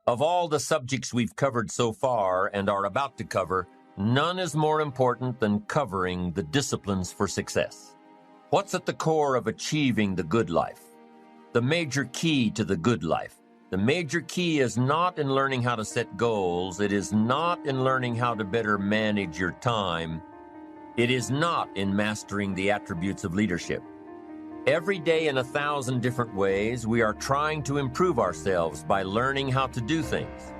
Of all the subjects we've covered so far and are about to cover, none is more important than covering the disciplines for success. What's at the core of achieving the good life? The major key to the good life. The major key is not in learning how to set goals. It is not in learning how to better manage your time. It is not in mastering the attributes of leadership. Every day in 1,000 different ways, we are trying to improve ourselves by learning how to do things.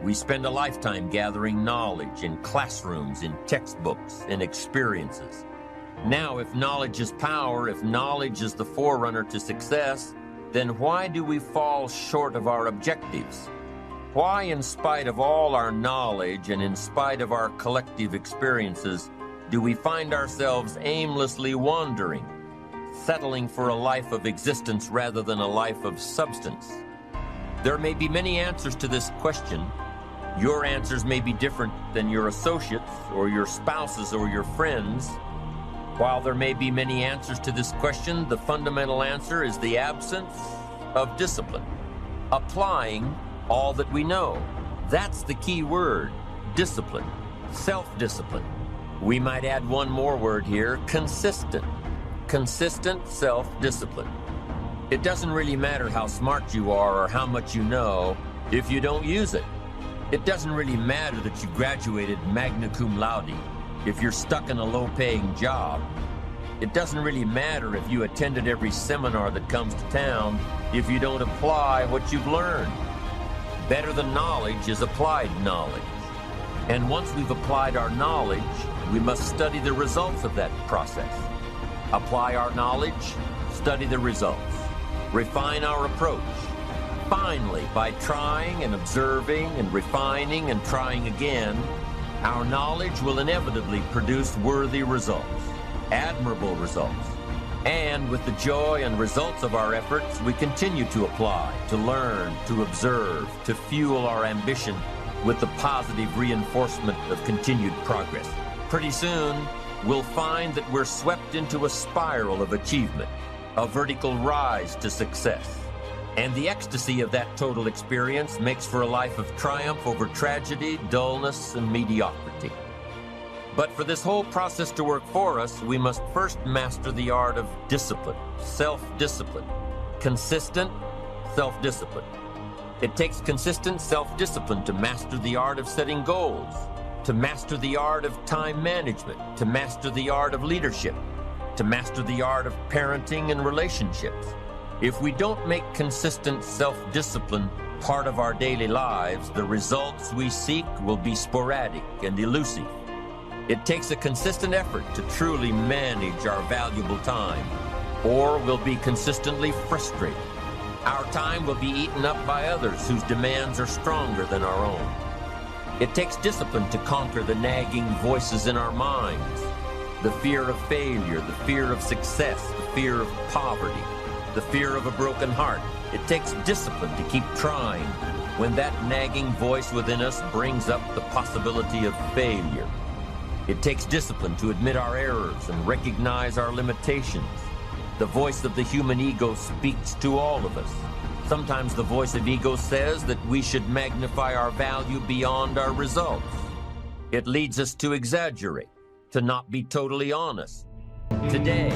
We spend a lifetime gathering knowledge in classrooms, in textbooks, in experiences. Now, if knowledge is power, if knowledge is the forerunner to success, then why do we fall short of our objectives? Why, in spite of all our knowledge and in spite of our collective experiences, do we find ourselves aimlessly wandering, settling for a life of existence rather than a life of substance? There may be many answers to this question. Your answers may be different than your associates or your spouses or your friends. While there may be many answers to this question, the fundamental answer is the absence of discipline. Applying all that we know. That's the key word, discipline, self-discipline. We might add one more word here, consistent. Consistent self-discipline. It doesn't really matter how smart you are or how much you know if you don't use it. It doesn't really matter that you graduated magna cum laude if you're stuck in a low-paying job. It doesn't really matter if you attended every seminar that comes to town if you don't apply what you've learned. Better than knowledge is applied knowledge. And once we've applied our knowledge, we must study the results of that process. Apply our knowledge, study the results, refine our approach. Finally, by trying and observing and refining and trying again, our knowledge will inevitably produce worthy results, admirable results. And with the joy and results of our efforts, we continue to apply, to learn, to observe, to fuel our ambition with the positive reinforcement of continued progress. Pretty soon, we'll find that we're swept into a spiral of achievement, a vertical rise to success. And the ecstasy of that total experience makes for a life of triumph over tragedy, dullness, and mediocrity. But for this whole process to work for us, we must first master the art of discipline, self-discipline, consistent self-discipline. It takes consistent self-discipline to master the art of setting goals, to master the art of time management, to master the art of leadership, to master the art of parenting and relationships. If we don't make consistent self-discipline part of our daily lives, the results we seek will be sporadic and elusive. It takes a consistent effort to truly manage our valuable time, or we'll be consistently frustrated. Our time will be eaten up by others whose demands are stronger than our own. It takes discipline to conquer the nagging voices in our minds, the fear of failure, the fear of success, the fear of poverty, the fear of a broken heart. It takes discipline to keep trying when that nagging voice within us brings up the possibility of failure. It takes discipline to admit our errors and recognize our limitations. The voice of the human ego speaks to all of us. Sometimes the voice of ego says that we should magnify our value beyond our results. It leads us to exaggerate, to not be totally honest. Today,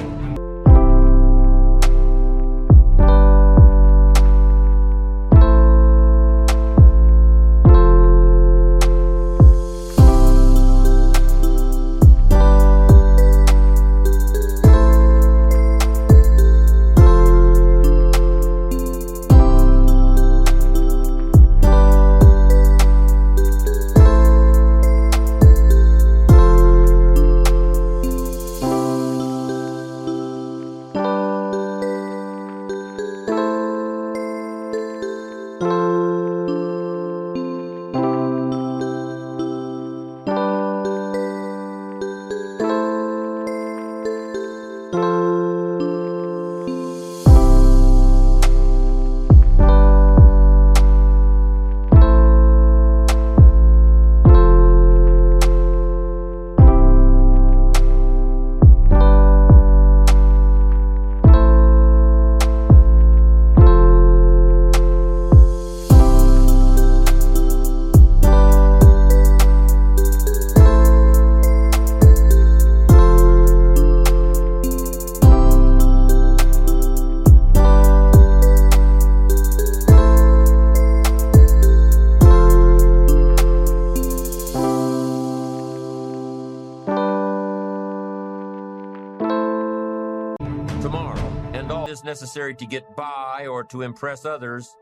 necessary to get by or to impress others.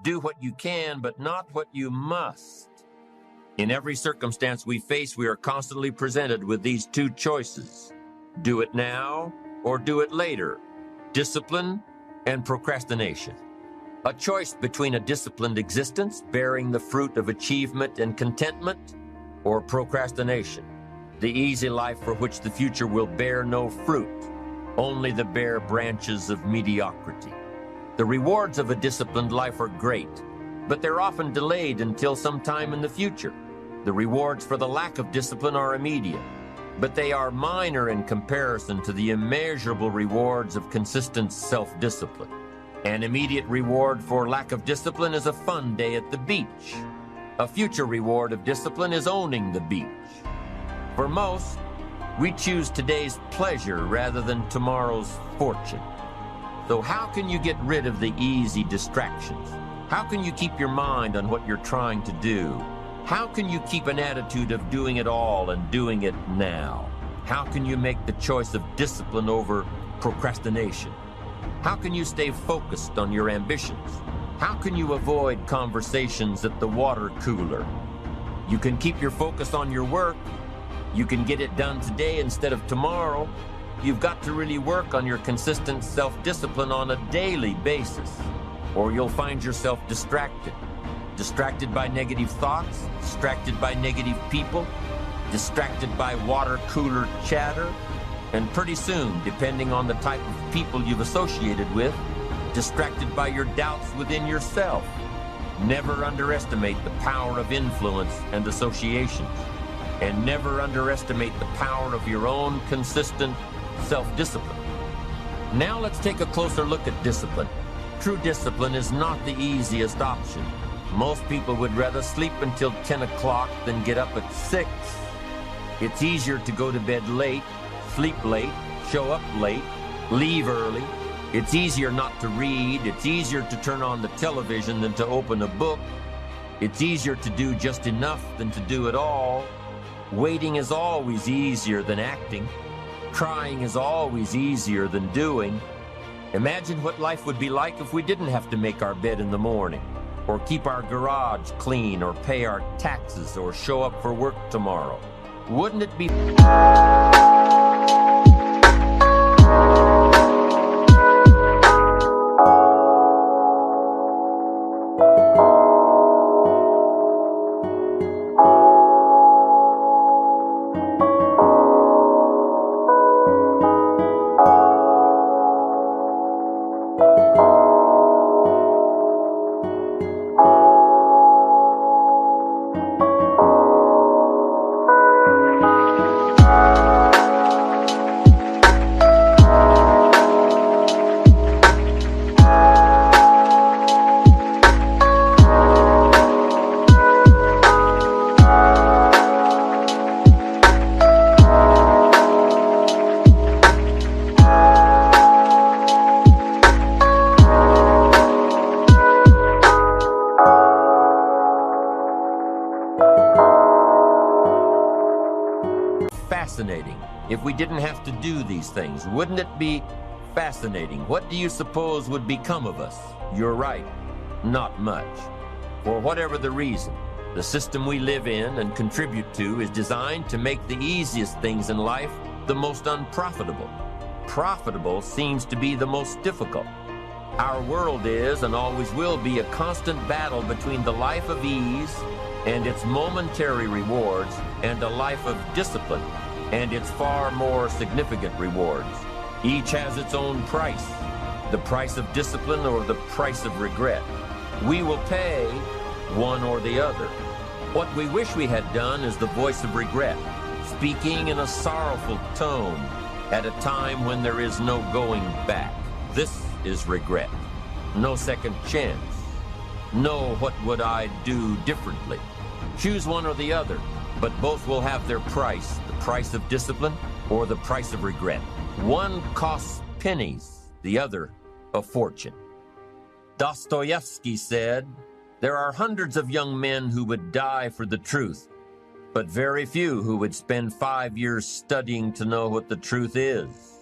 Do what you can, but not what you must. In every circumstance we face, we are constantly presented with these two choices. Do it now or do it later. Discipline and procrastination. A choice between a disciplined existence, bearing the fruit of achievement and contentment, or procrastination, the easy life for which the future will bear no fruit, only the bare branches of mediocrity. The rewards of a disciplined life are great, but they're often delayed until some time in the future. The rewards for the lack of discipline are immediate, but they are minor in comparison to the immeasurable rewards of consistent self-discipline. An immediate reward for lack of discipline is a fun day at the beach. A future reward of discipline is owning the beach. For most, we choose today's pleasure rather than tomorrow's fortune. So how can you get rid of the easy distractions? How can you keep your mind on what you're trying to do? How can you keep an attitude of doing it all and doing it now? How can you make the choice of discipline over procrastination? How can you stay focused on your ambitions? How can you avoid conversations at the water cooler? You can keep your focus on your work. You can get it done today instead of tomorrow. You've got to really work on your consistent self-discipline on a daily basis, or you'll find yourself distracted. Distracted by negative thoughts, distracted by negative people, distracted by water cooler chatter, and pretty soon, depending on the type of people you've associated with, distracted by your doubts within yourself. Never underestimate the power of influence and associations, and never underestimate the power of your own consistent self-discipline. Now let's take a closer look at discipline. True discipline is not the easiest option. Most people would rather sleep until 10 o'clock than get up at 6. It's easier to go to bed late, sleep late, show up late, leave early. It's easier not to read. It's easier to turn on the television than to open a book. It's easier to do just enough than to do it all. Waiting is always easier than acting. Trying is always easier than doing. Imagine what life would be like if we didn't have to make our bed in the morning, or keep our garage clean, or pay our taxes, or show up for work tomorrow. Wouldn't it be fascinating if we didn't have to do these things? Wouldn't it be fascinating? What do you suppose would become of us? You're right, not much. For whatever the reason, the system we live in and contribute to is designed to make the easiest things in life the most unprofitable. Profitable seems to be the most difficult. Our world is and always will be a constant battle between the life of ease and its momentary rewards and a life of discipline and its far more significant rewards. Each has its own price, the price of discipline or the price of regret. We will pay one or the other. What we wish we had done is the voice of regret, speaking in a sorrowful tone at a time when there is no going back. This is regret. No second chance. No, what would I do differently? Choose one or the other, but both will have their price, the price of discipline or the price of regret. One costs pennies, the other a fortune. Dostoevsky said, "There are hundreds of young men who would die for the truth, but very few who would spend 5 years studying to know what the truth is."